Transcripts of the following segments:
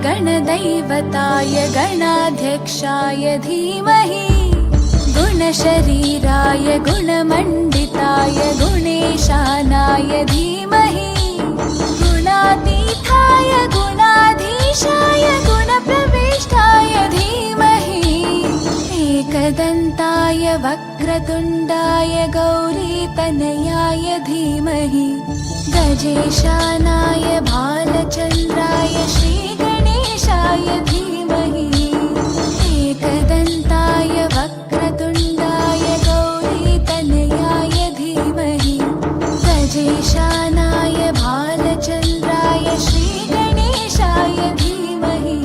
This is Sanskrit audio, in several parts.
गणदैवताय गणाध्यक्षाय धीमहि गुणशरीराय गुणमण्डिताय गुणेशानाय धीमहि गुणातीताय गुणाधीशाय गुणप्रविष्टाय धीमहि एकदन्ताय वक्रतुण्डाय गौरीतनयाय धीमहि गजेशानाय भालचन्द्राय श्रीगणेशाय धीमहि एकदन्ताय वक्रतुण्डाय गौरीतनयाय धीमहि गजेशानाय भालचन्द्राय श्रीगणेशाय धीमहि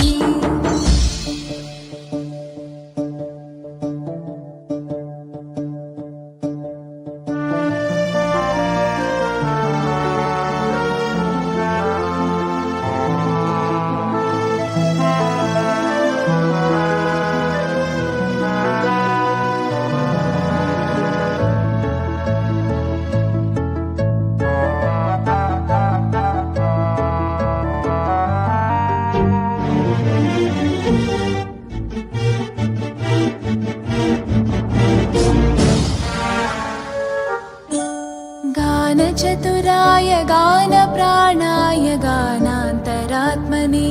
गानचतुराय गानप्राणाय गानान्तरात्मने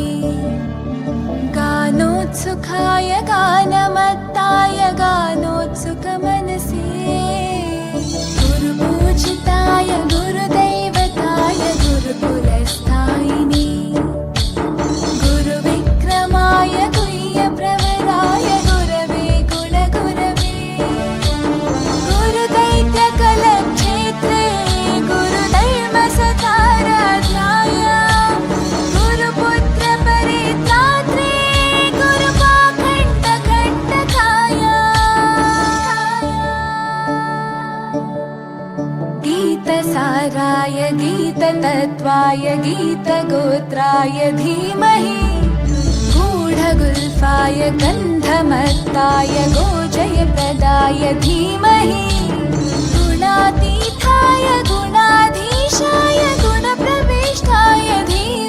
गानोत्सुकाय गानमत्ताय गानोत्सुकमनसे गुरुपूजिताय गुरुदैवताय गुरुकुलस्थायिने गुरुविक्रमाय गुह्यप्रवराय गुरवे कुलगुरवे गुरुदैत्यकलक्षेत्रे गुरुधर्मसताराध्याय गुरुपुत्रपरित्रात्रे गुरुपाखण्डखण्डकाय गीतसाराय गीततत्त्वाय गीतगोत्राय धीमहि गूढगुल्फाय गन्धमत्ताय गोजयप्रदाय धीमहि गुणातीताय गुणाधीशाय गुणप्रविष्टाय धीमहि